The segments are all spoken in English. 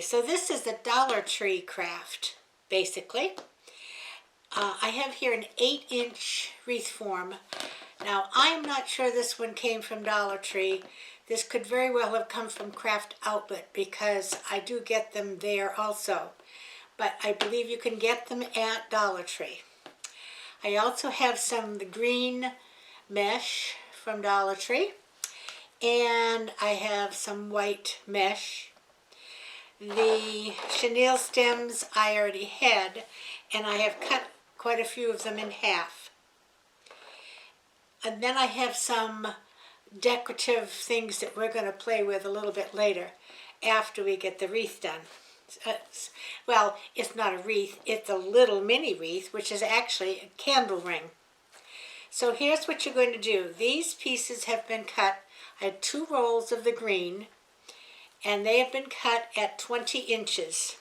so this is the Dollar Tree craft, basically. I have here an 8-inch wreath form. Now, I'm not sure this one came from Dollar Tree. This could very well have come from Craft Outlet because I do get them there also. But I believe you can get them at Dollar Tree. I also have the green mesh from Dollar Tree. And I have some white mesh. The chenille stems I already had, and I have cut quite a few of them in half. And then I have some decorative things that we're going to play with a little bit later after we get the wreath done. Well, it's not a wreath, it's a little mini wreath, which is actually a candle ring. So here's what you're going to do. These pieces have been cut. I had 2 rolls of the green, and they have been cut at 20 inches.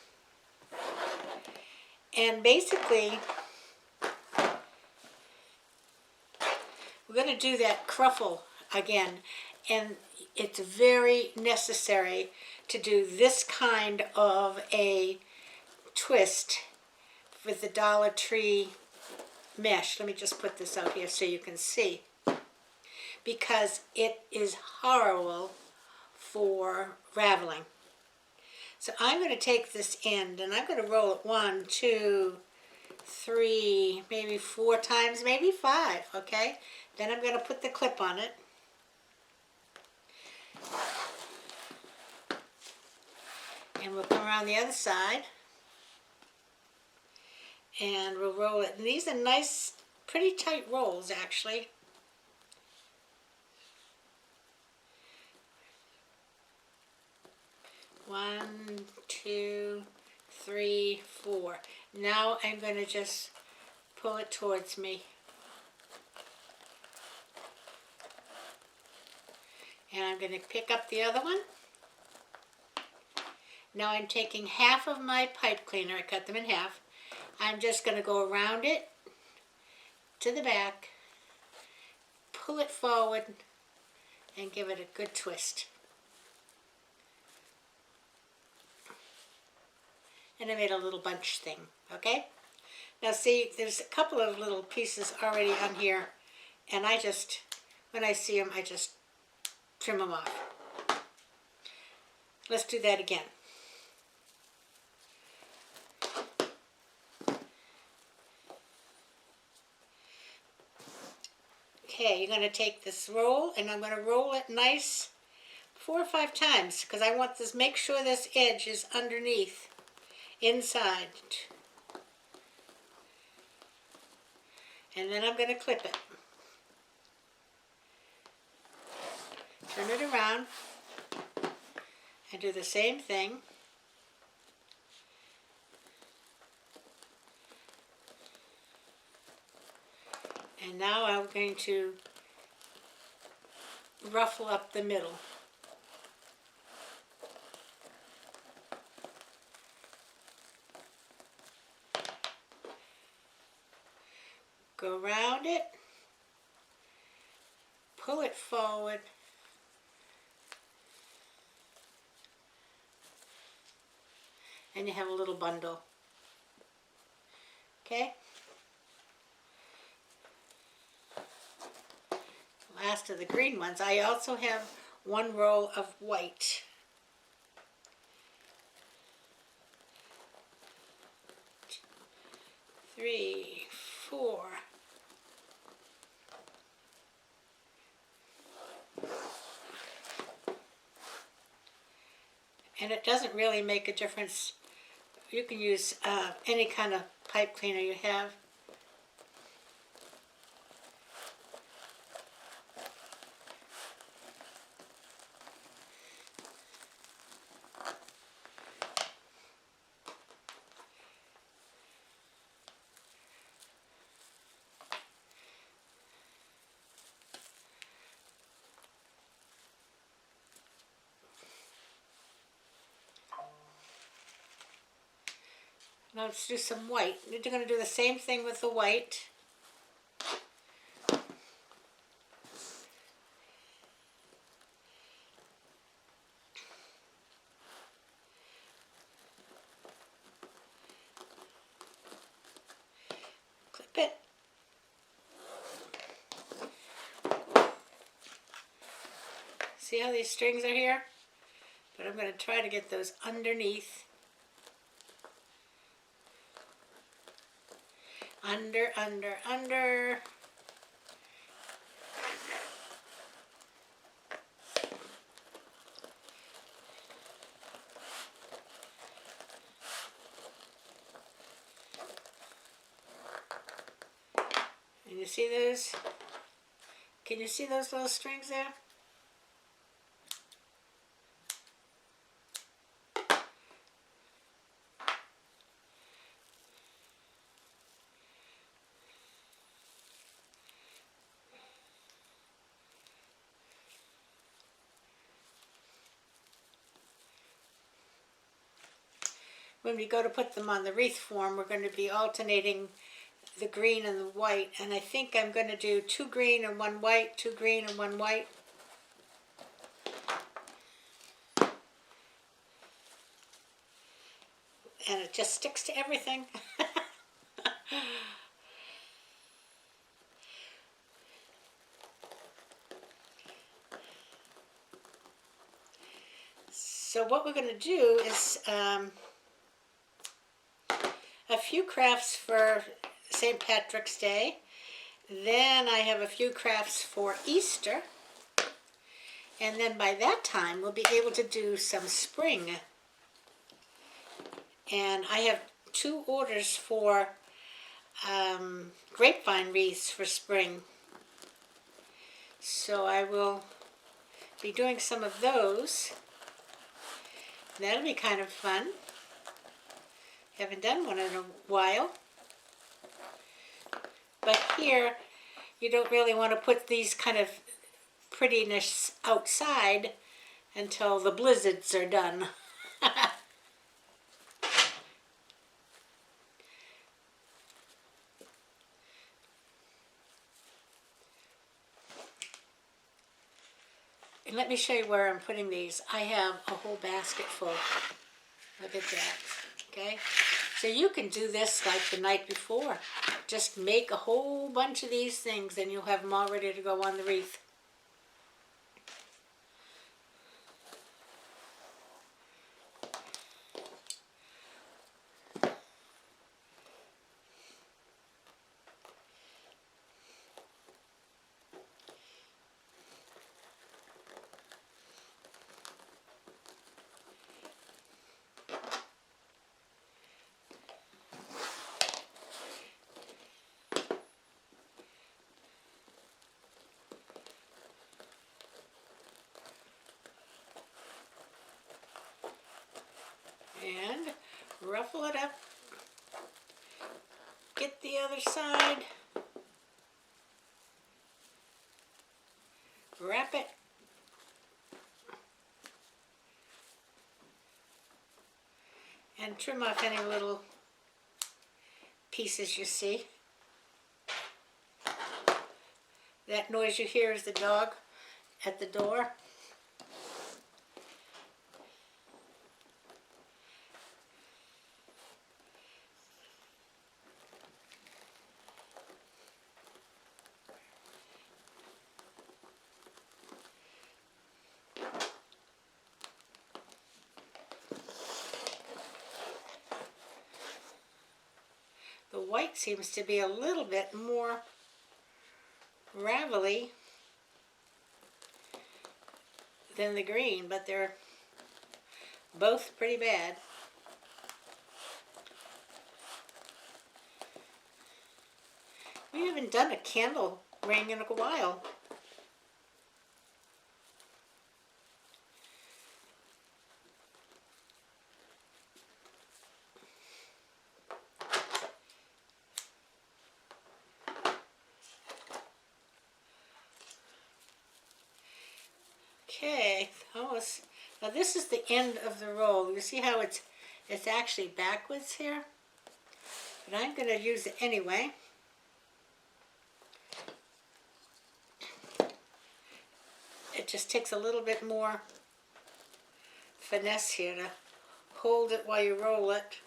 And basically, we're going to do that cruffle again, and it's very necessary to do this kind of a twist with the Dollar Tree mesh. Let me just put this out here so you can see, because it is horrible for raveling. So I'm going to take this end and I'm going to roll it 1, 2, 3, maybe 4 times, maybe 5, okay? Then I'm going to put the clip on it. And we'll come around the other side. And we'll roll it. And these are nice, pretty tight rolls, actually. One, 2, 3, 4. Now I'm going to just pull it towards me. And I'm going to pick up the other one. Now I'm taking half of my pipe cleaner. I cut them in half. I'm just going to go around it to the back, pull it forward, and give it a good twist. And I made a little bunch thing, okay? Now see, there's a couple of little pieces already on here, and I just, when I see them, I just trim them off. Let's do that again. Okay, you're going to take this roll, and I'm going to roll it nice 4 or 5 times, because I want this, make sure this edge is underneath, inside. And then I'm going to clip it. Turn it around, and do the same thing. And now I'm going to ruffle up the middle. Go around it, pull it forward, and you have a little bundle. Okay? Last of the green ones. I also have 1 roll of white. Three, 4. And it doesn't really make a difference. You can use any kind of pipe cleaner you have. Now let's do some white. You're going to do the same thing with the white. bit. See how these strings are here? But I'm going to try to get those underneath. Under, under, under. And you see those? Can you see those little strings there? When we go to put them on the wreath form, we're going to be alternating the green and the white, and I think I'm going to do 2 green and 1 white, 2 green and 1 white. And it just sticks to everything. So what we're going to do is a few crafts for St. Patrick's Day. Then I have a few crafts for Easter. And then by that time, we'll be able to do some spring. And I have 2 orders for grapevine wreaths for spring. So I will be doing some of those. That'll be kind of fun. Haven't done one in a while. But here, you don't really want to put these kind of prettiness outside until the blizzards are done. And let me show you where I'm putting these. I have a whole basket full. Look at that. Okay? So you can do this like the night before. Just make a whole bunch of these things and you'll have them all ready to go on the wreath. And ruffle it up. Get the other side. Wrap it. And trim off any little pieces you see. That noise you hear is the dog at the door. The white seems to be a little bit more ravelly than the green, but they're both pretty bad. We haven't done a candle ring in a while. Okay, almost. Now this is the end of the roll. You see how it's actually backwards here? But I'm going to use it anyway. It just takes a little bit more finesse here to hold it while you roll it.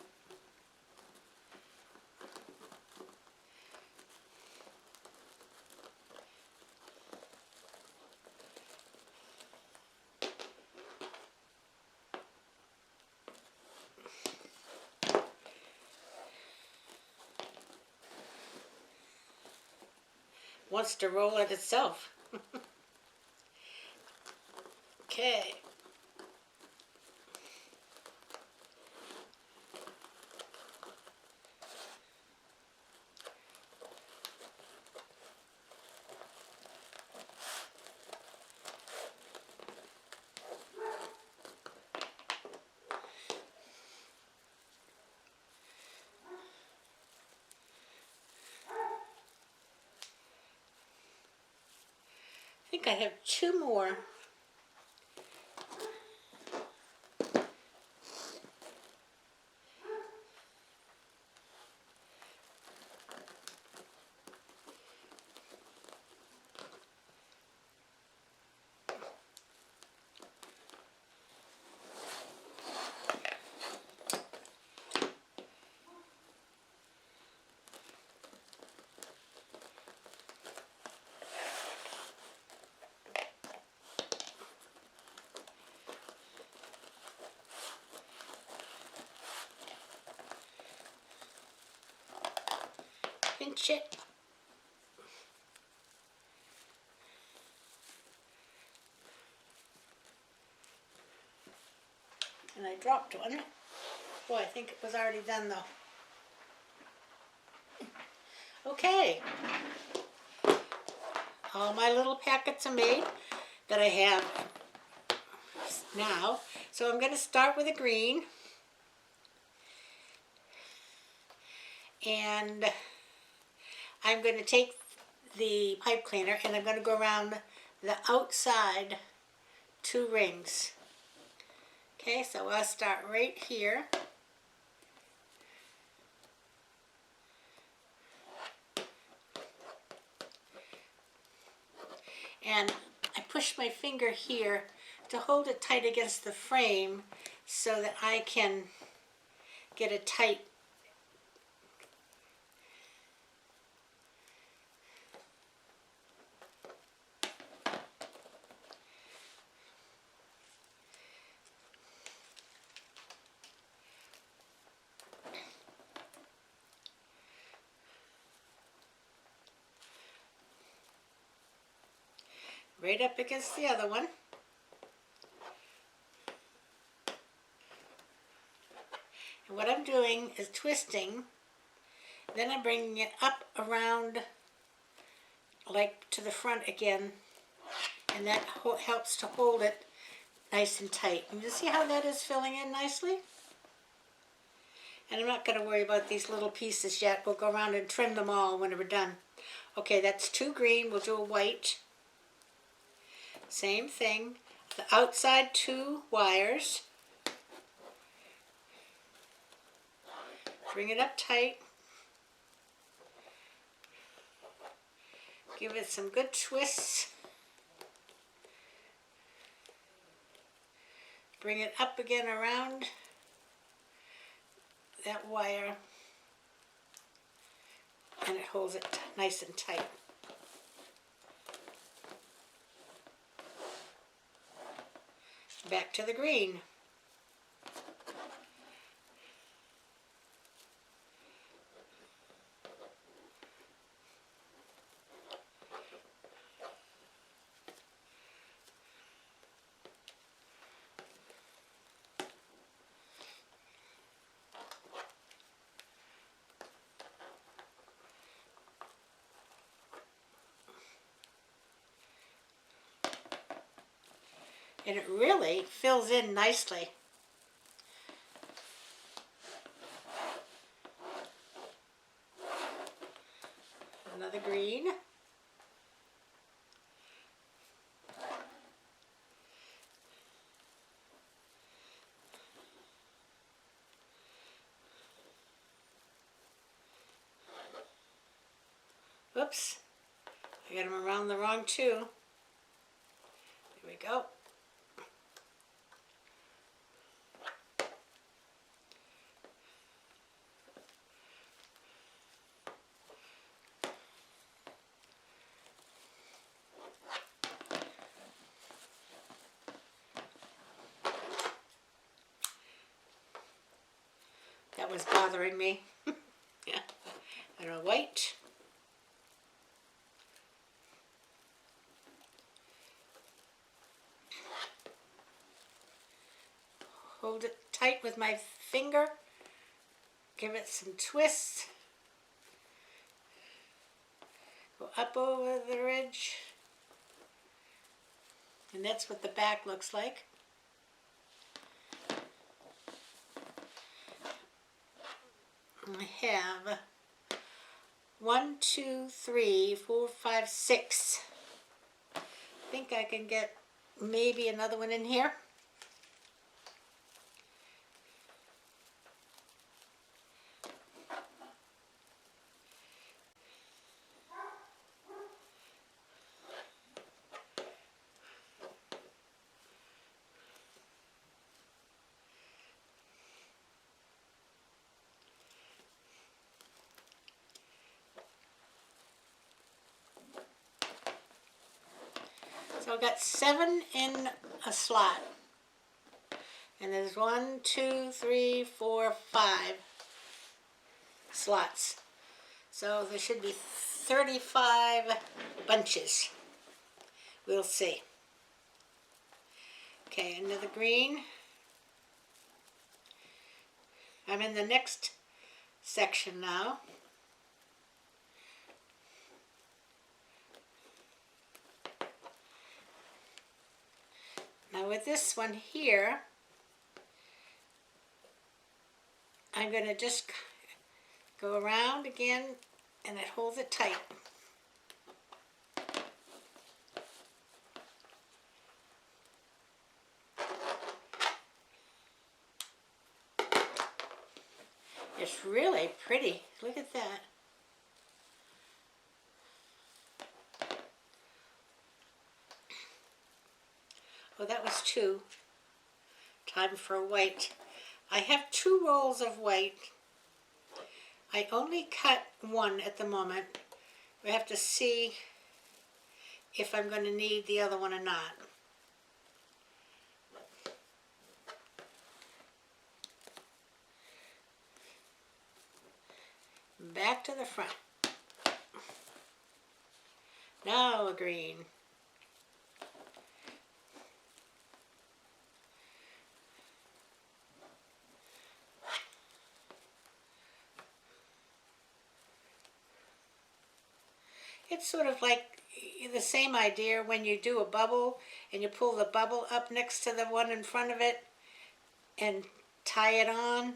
wants to roll it itself. Okay. I think I have two more. Pinch it. And I dropped one. Boy, I think it was already done though. Okay. All my little packets are made that I have now. So I'm going to start with a green. And I'm going to take the pipe cleaner and I'm going to go around the outside 2 rings. Okay, so I'll start right here. And I push my finger here to hold it tight against the frame so that I can get it tight. Right up against the other one. And what I'm doing is twisting, then I'm bringing it up around like to the front again, and that helps to hold it nice and tight. And you see how that is filling in nicely? And I'm not going to worry about these little pieces yet. We'll go around and trim them all when we're done. Okay, that's 2 green. We'll do a white. Same thing. The outside 2 wires. Bring it up tight. Give it some good twists. Bring it up again around that wire. And it holds it nice and tight. Back to the green. And it really fills in nicely. Another green. Oops, I got them around the wrong 2. There we go. That was bothering me. Yeah. And a white. tight with my finger. Give it some twists. Go up over the ridge. And that's what the back looks like. I have 1, 2, 3, 4, 5, 6. I think I can get maybe another one in here. So I've got 7 in a slot. And there's 1, 2, 3, 4, 5 slots. So there should be 35 bunches. We'll see. Okay, another green. I'm in the next section now. Now with this one here, I'm going to just go around again and it holds it tight. It's really pretty. Look at that. Oh, that was 2. Time for white. I have 2 rolls of white. I only cut 1 at the moment. We have to see if I'm going to need the other one or not. Back to the front. Now a green. It's sort of like the same idea when you do a bubble and you pull the bubble up next to the one in front of it and tie it on.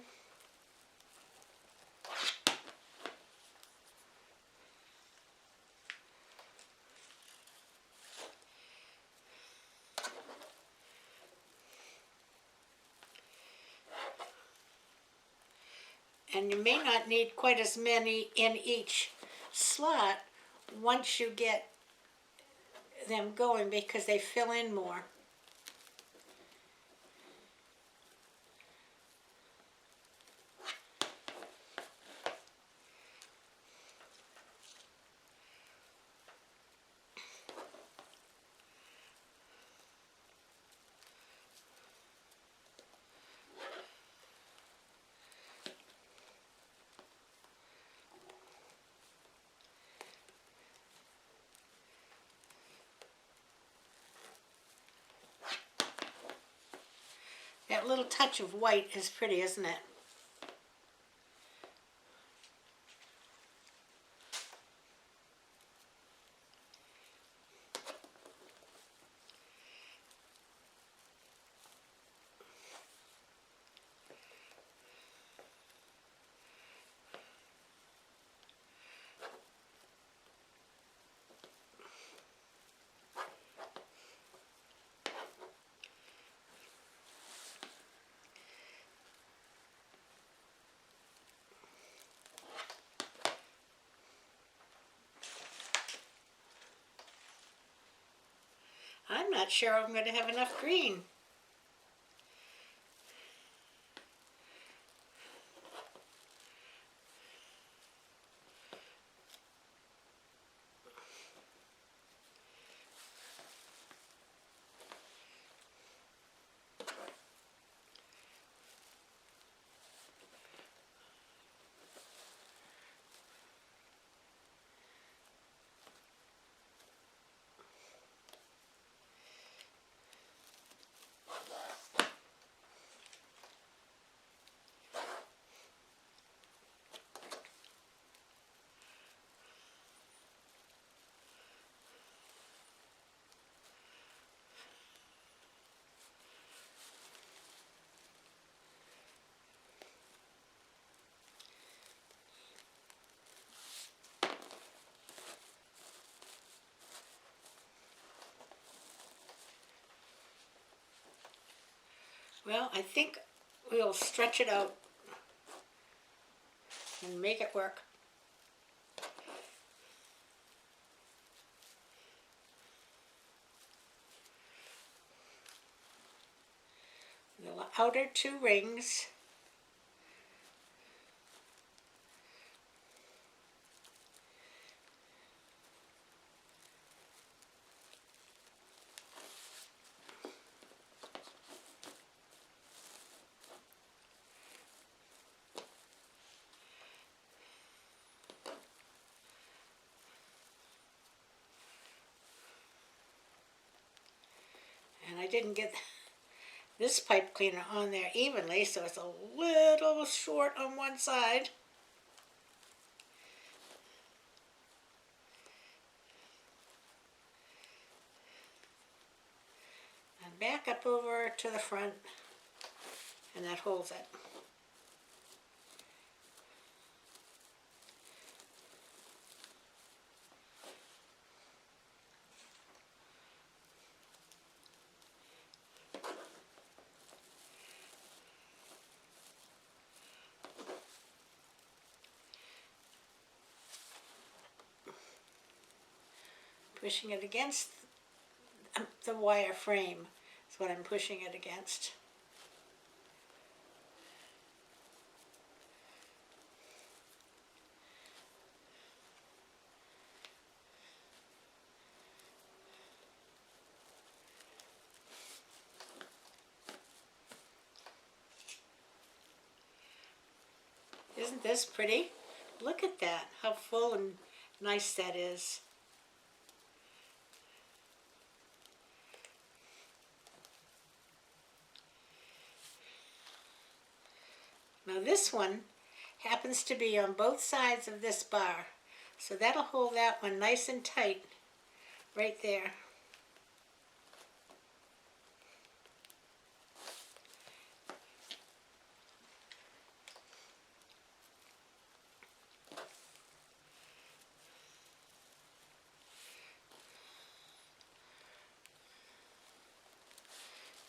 And you may not need quite as many in each slot once you get them going because they fill in more. That little touch of white is pretty, isn't it? I'm not sure I'm going to have enough green. Well, I think we'll stretch it out and make it work. The outer two rings. And I didn't get this pipe cleaner on there evenly, so it's a little short on one side. And back up over to the front, and that holds it. Pushing it against the wire frame is what I'm pushing it against. Isn't this pretty? Look at that, how full and nice that is. Now this one happens to be on both sides of this bar, so that'll hold that one nice and tight right there.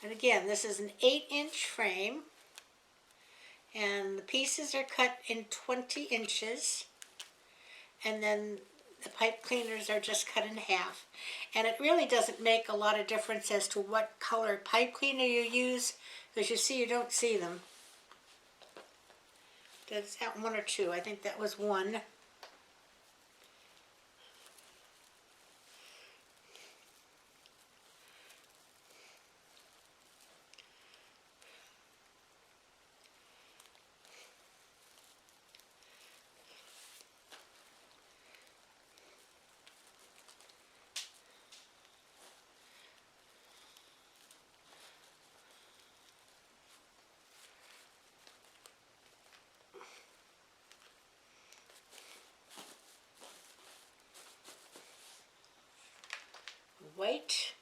And again, this is an 8-inch frame, and the pieces are cut in 20 inches, and then the pipe cleaners are just cut in half. And it really doesn't make a lot of difference as to what color pipe cleaner you use, because you don't see them. Is that one or two? I think that was one. White.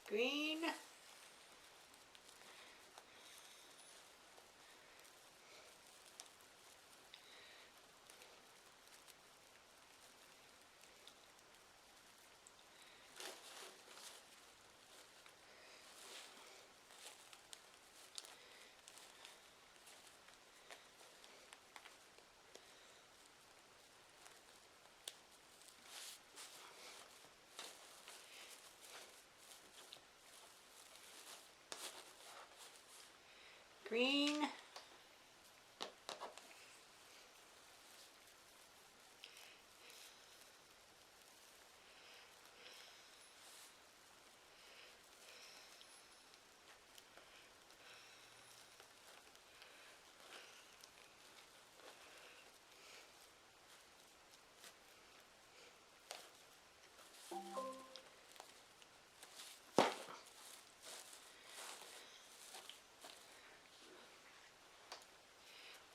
Green. Green.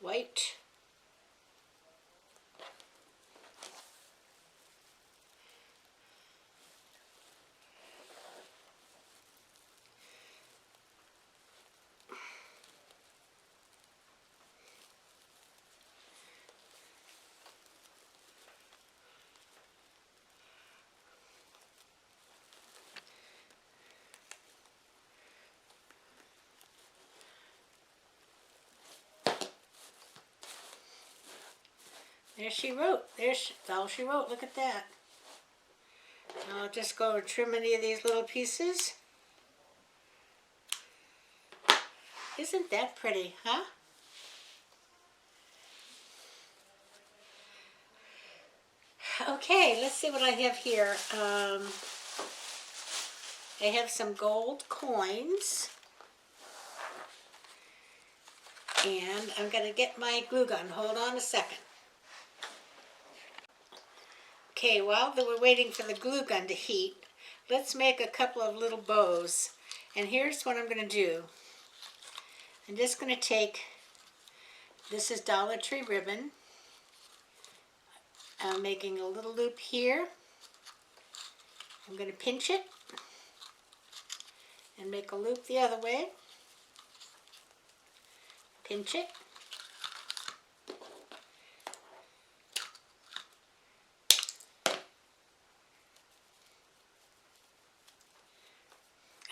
white. There she wrote. That's all she wrote. Look at that. I'll just go and trim any of these little pieces. Isn't that pretty, huh? Okay, let's see what I have here. I have some gold coins. And I'm going to get my glue gun. Hold on a second. Okay, while we're waiting for the glue gun to heat, let's make a couple of little bows. And here's what I'm going to do. I'm just going to take, this is Dollar Tree ribbon. I'm making a little loop here. I'm going to pinch it and make a loop the other way. Pinch it.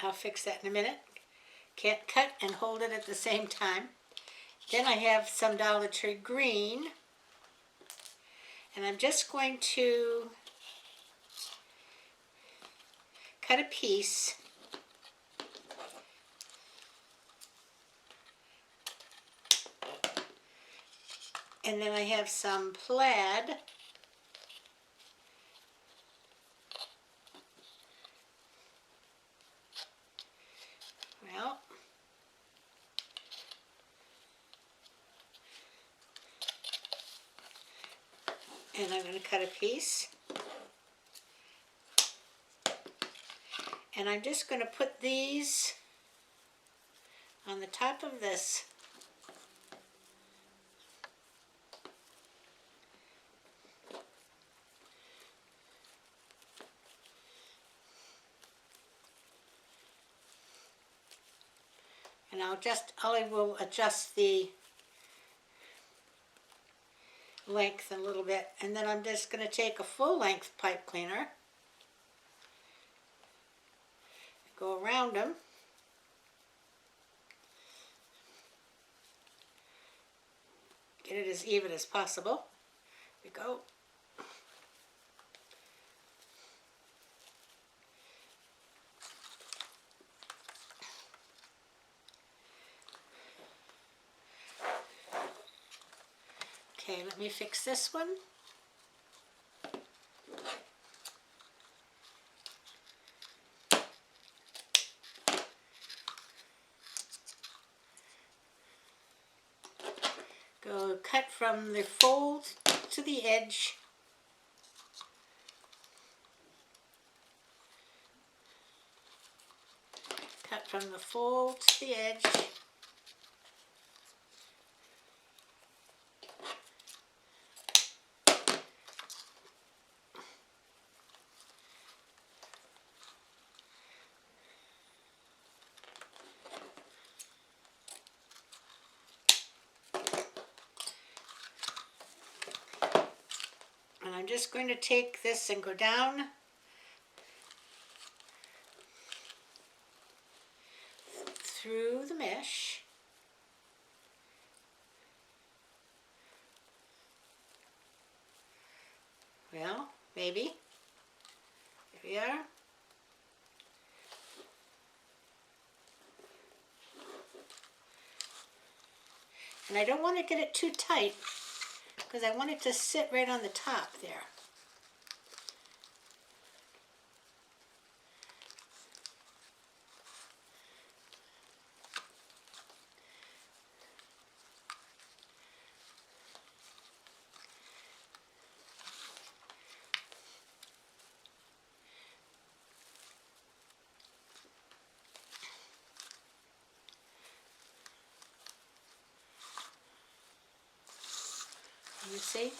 I'll fix that in a minute. Can't cut and hold it at the same time. Then I have some Dollar Tree green. And I'm just going to cut a piece. And then I have some plaid. Well, and I'm going to cut a piece. And I'm just going to put these on the top of this. And I will adjust the length a little bit. And then I'm just going to take a full length pipe cleaner, go around them. Get it as even as possible. There we go. Okay, let me fix this one. Go cut from the fold to the edge. Cut from the fold to the edge. And I'm just going to take this and go down through the mesh. Well, maybe. Here we are. And I don't want to get it too tight because I want it to sit right on the top there. You see?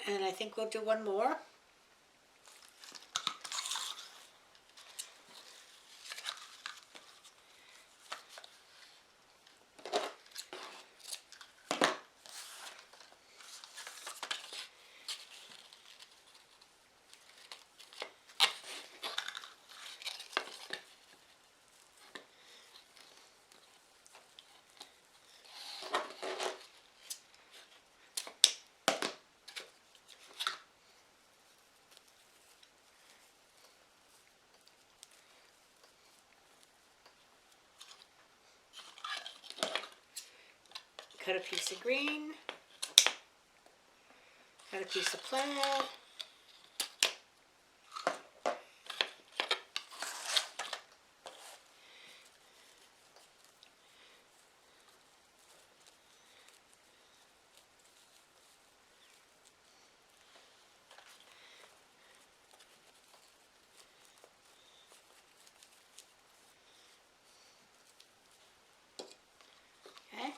And I think we'll do one more. Cut a piece of green, cut a piece of plaid, okay?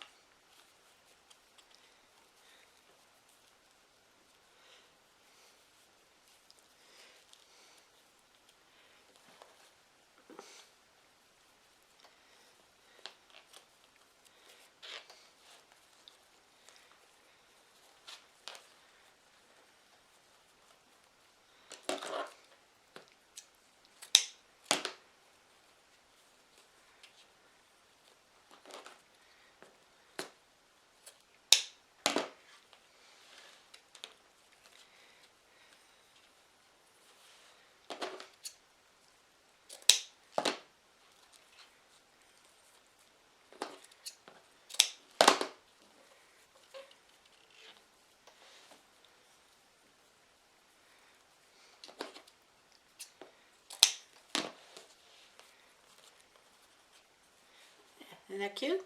Isn't that cute?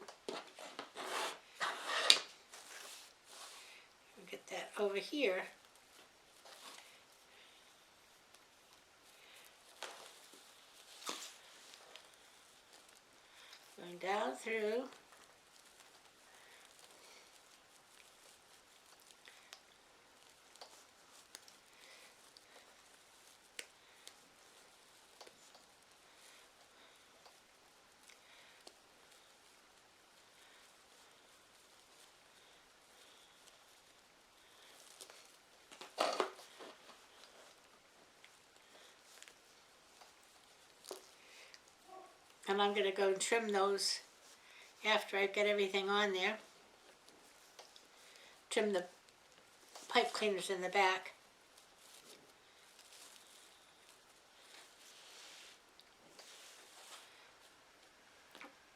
We'll get that over here. Going down through. And I'm going to go and trim those after I get everything on there. Trim the pipe cleaners in the back.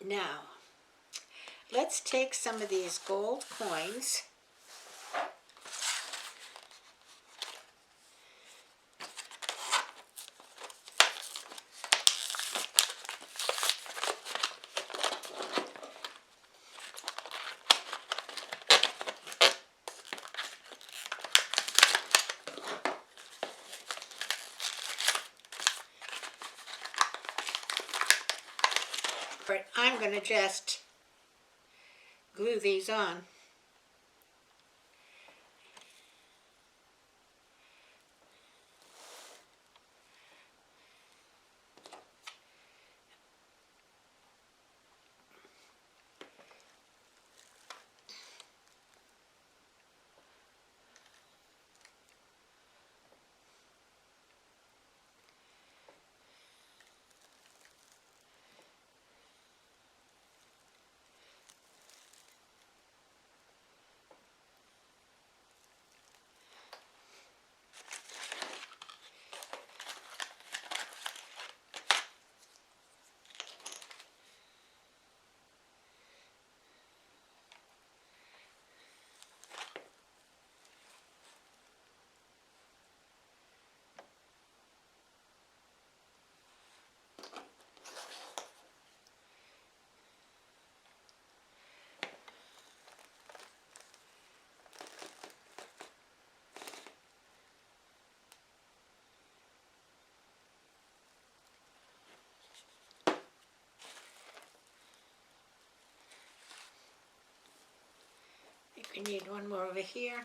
Now, let's take some of these gold coins . But I'm going to just glue these on. need one more over here.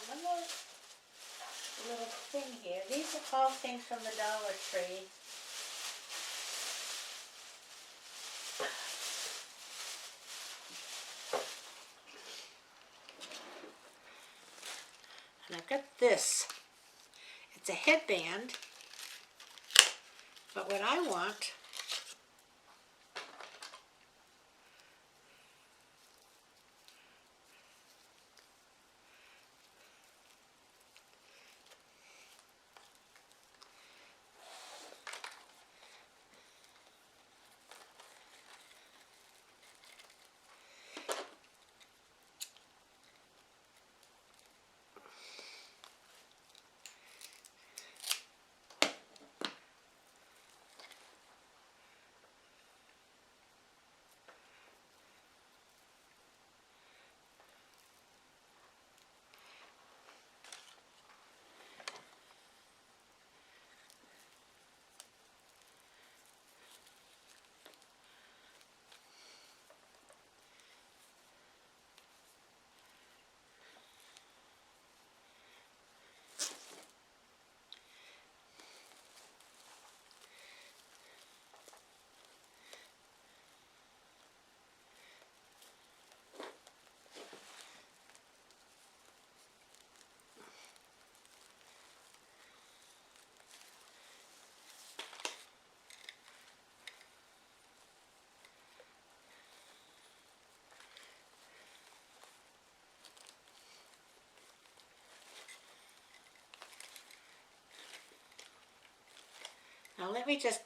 One more little thing here. These are all things from the Dollar Tree. And I've got this. It's a headband, but what I want Now let me just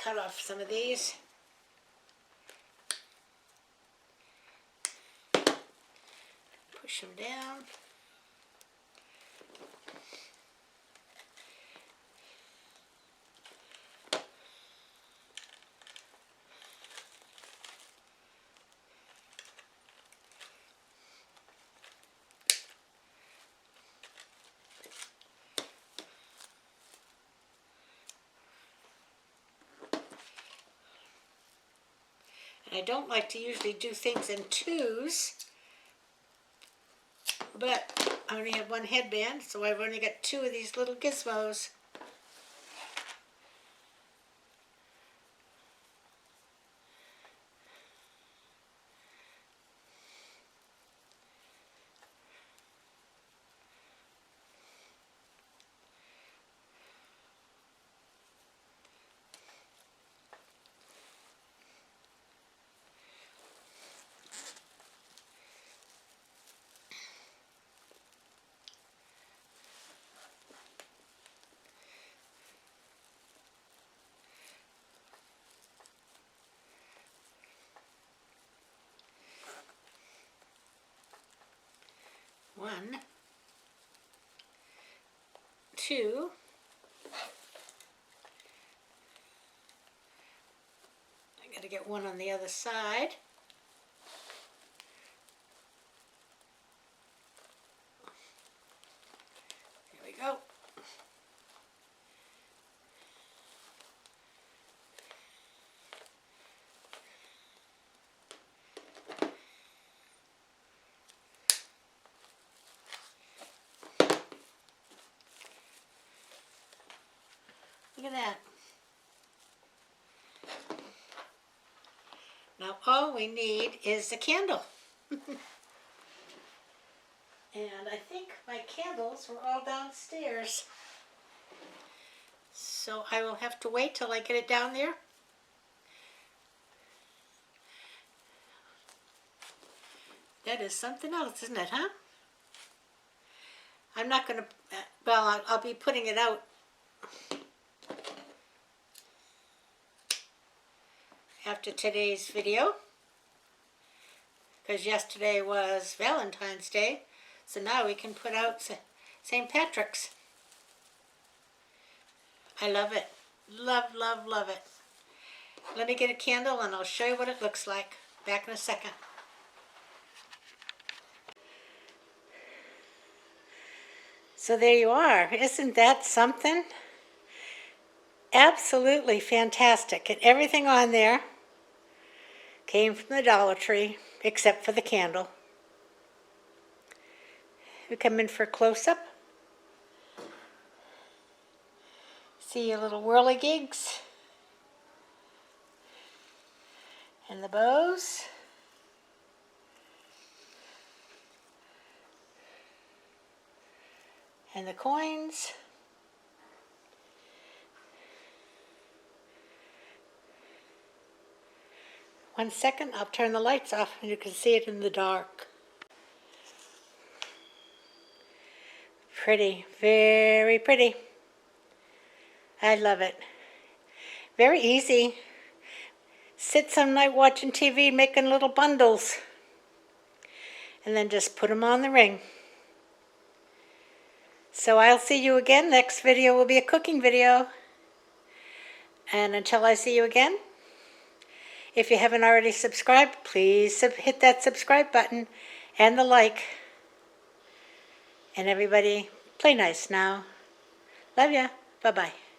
cut off some of these. Push them down. I don't like to usually do things in twos, but I only have one headband, so I've only got two of these little gizmos. One, two, I gotta get one on the other side. Here we go. Look at that. Now all we need is a candle. And I think my candles were all downstairs. So I will have to wait till I get it down there. That is something else, isn't it, huh? I'm not going to, well, I'll be putting it out after today's video, because yesterday was Valentine's Day, so now we can put out St. Patrick's. I love it. Love, love, love it. Let me get a candle and I'll show you what it looks like. Back in a second. So there you are. Isn't that something? Absolutely fantastic. And everything on there came from the Dollar Tree, except for the candle. We come in for a close-up. See your little whirligigs and the bows. And the coins. One second, I'll turn the lights off and you can see it in the dark. Pretty, very pretty. I love it. Very easy. Sit some night watching TV, making little bundles. And then just put them on the ring. So I'll see you again. Next video will be a cooking video. And until I see you again, if you haven't already subscribed, please hit that subscribe button and the like. And everybody, play nice now. Love ya. Bye-bye.